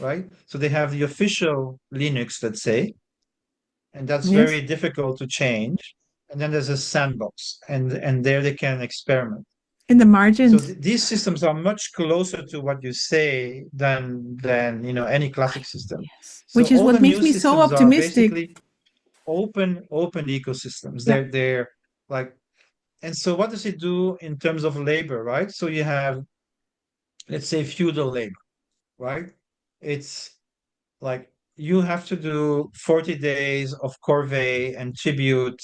right? So they have the official Linux, let's say, and that's Yes. very difficult to change. And then there's a sandbox, and there they can experiment. In the So margins. these systems are much closer to what you say than any classic system. Yes. So Which is all what the makes new me so systems are optimistic. basically open ecosystems. Yeah. They're like, and so what does it do in terms of labor, right? So you have, let's say, feudal labor, right? It's like you have to do 40 days of corvée and tribute,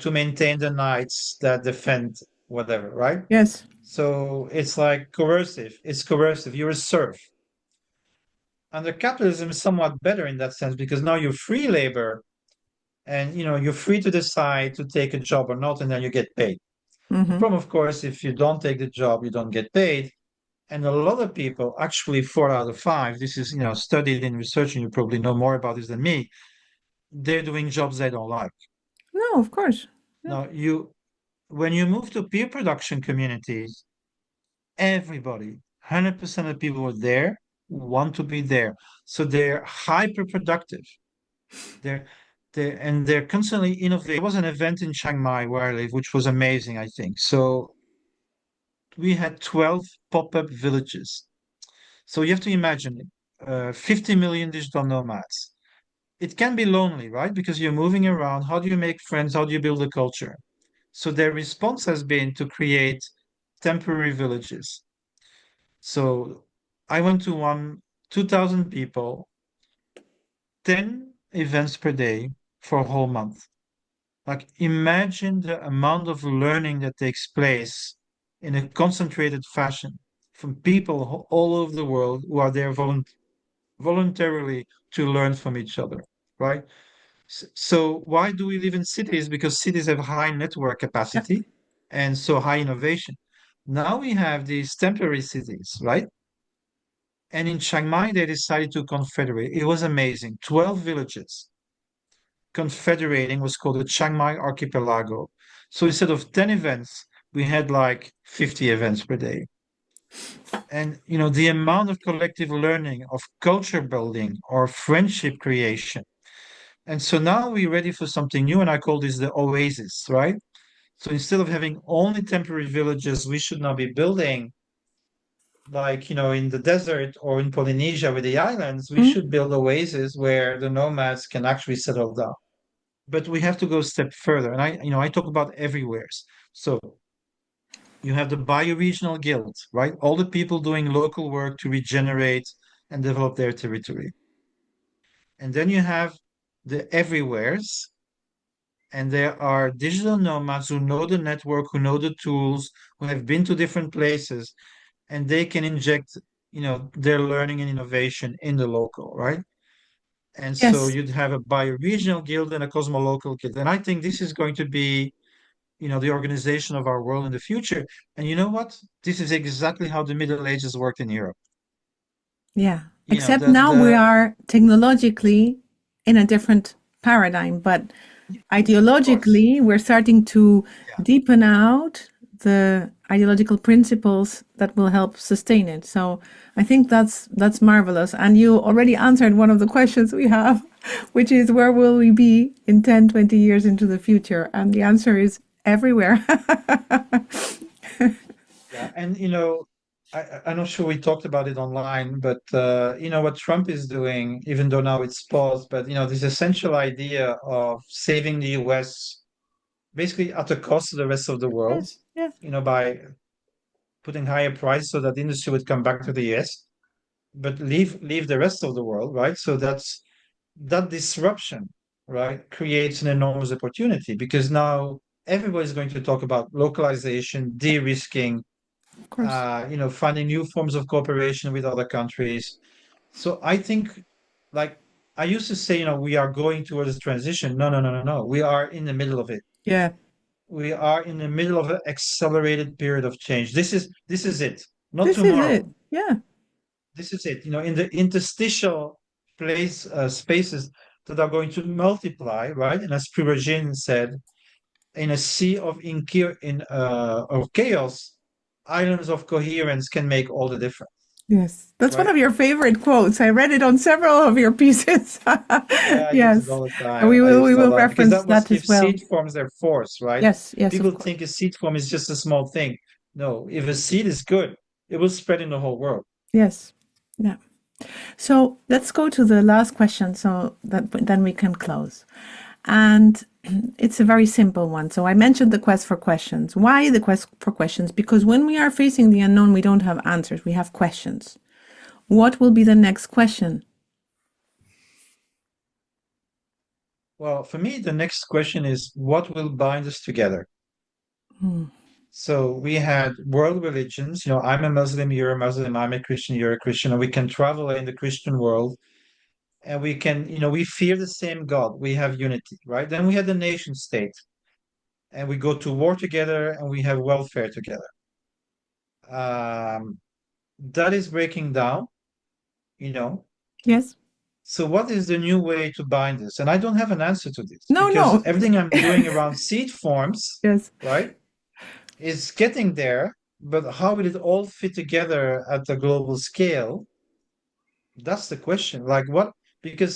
to maintain the knights that defend whatever, right? Yes. So it's like coercive. It's coercive. You're a serf. Under capitalism is somewhat better in that sense because now you're free labor, and you're free to decide to take a job or not, and then you get paid. The Mm-hmm. problem, of course, if you don't take the job, you don't get paid. And a lot of people, actually 4 out of 5, this is studied in research, and you probably know more about this than me, they're doing jobs they don't like. No, of course. Yeah. Now, when you move to peer production communities, Everybody, 100% of the people who are there want to be there. So they're hyper productive. They're they're constantly innovating. There was an event in Chiang Mai where I live, which was amazing, I think. So we had 12 pop-up villages. So you have to imagine it. 50 million digital nomads. It can be lonely, right? Because you're moving around. How do you make friends? How do you build a culture? So their response has been to create temporary villages. So I went to one, 2,000 people, 10 events per day for a whole month. Like imagine the amount of learning that takes place in a concentrated fashion from people all over the world who are there voluntarily to learn from each other, right? So why do we live in cities? Because cities have high network Yeah. capacity and so high innovation. Now we have these temporary cities, right? And in Chiang Mai, they decided to confederate. It was amazing. 12 villages confederating was called the Chiang Mai Archipelago. So instead of 10 events, we had like 50 events per day. And the amount of collective learning, of culture building or friendship creation. And so now we're ready for something new, and I call this the oasis, right? So instead of having only temporary villages, we should now be building, like, in the desert or in Polynesia with the islands, we Mhm. should build oases where the nomads can actually settle down. But we have to go a step further. And I talk about everywheres. So you have the bioregional guild, right? All the people doing local work to regenerate and develop their territory. And then you have the everywheres, and there are digital nomads who know the network, who know the tools, who have been to different places, and they can inject, their learning and innovation in the local, right? And so Yes. you'd have a bioregional guild and a cosmolocal guild. And I think this is going to be, the organization of our world in the future. And you know what? This is exactly how the Middle Ages worked in Europe. Yeah. You know, Except the now we the are technologically in a different paradigm, but of course. ideologically, we're starting to Yeah. deepen out the ideological principles that will help sustain it. So I think that's marvelous. And you already answered one of the questions we have, which is where will we be in 10, 20 years into the future? And the answer is everywhere. Yeah. And I'm not sure we talked about it online, but what Trump is doing, even though now it's paused, but this essential idea of saving the US basically at the cost of the rest of the world, Yes, yes, by putting higher prices so that industry would come back to the US, but leave the rest of the world, right? So that disruption, right, creates an enormous opportunity because now everybody's going to talk about localization, de-risking, of course. finding new forms of cooperation with other countries. So I think, like I used to say, we are going towards a transition. No, no, no, no, no. We are in the middle of it. Yeah, We are in the middle of an accelerated period of change. This is it. Not this is it. tomorrow. Yeah, This is it. In the interstitial spaces that are going to multiply, right? And as Prigogine said, in a sea of chaos, islands of coherence can make all the difference, yes. That's one right? of your favorite quotes. I read it on several of your pieces. Yeah, I use it Yes. all the And time. we I will use we it all will the time because reference that was that if as well. seed forms their force, right? Yes, yes, of People course. think a seed form is just a small thing. No, if a seed is good, it will spread in the whole world. Yes. Yeah. So let's go to the last question so that then we can close. And it's a very simple one. So I mentioned the quest for questions. Why the quest for questions? Because when we are facing the unknown, we don't have answers, we have questions. What will be the next question? Well, for me, the next question is what will bind us together? Hmm. So we had world religions. I'm a Muslim, you're a Muslim, I'm a Christian, you're a Christian, and we can travel in the Christian world and we fear the same God. We have unity, right? Then we had the nation state and we go to war together and we have welfare together. Um, that is breaking down, you know. Yes. So what is the new way to bind this? And I don't have an answer to this No, because no. everything I'm doing around seed forms, Yes. right, is getting there. but how will it all fit together at the global scale? That's the question. Like what? Because,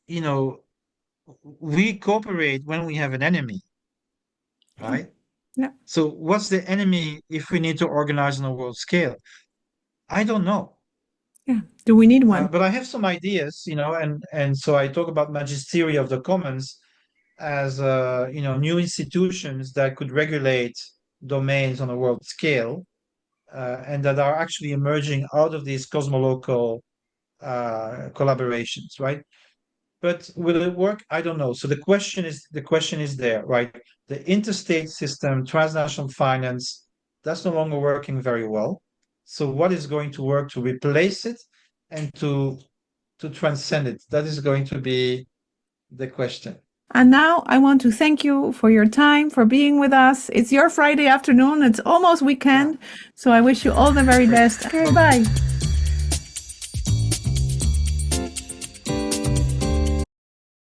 you know, we cooperate when we have an enemy, Yeah. right? Yeah. So what's the enemy if we need to organize on a world scale? I don't know. Yeah. Do we need one? But I have some ideas, and so I talk about magisteria of the commons as new institutions that could regulate domains on a world scale, and that are actually emerging out of these cosmolocal collaborations, right? But will it work? I don't know. So the question is there, right? The interstate system, transnational finance, that's no longer working very well. So what is going to work to replace it and to transcend it? That is going to be the question. And now I want to thank you for your time, for being with us. It's your Friday afternoon. It's almost Yeah, weekend. So I wish you all the very great. best. Okay, bye.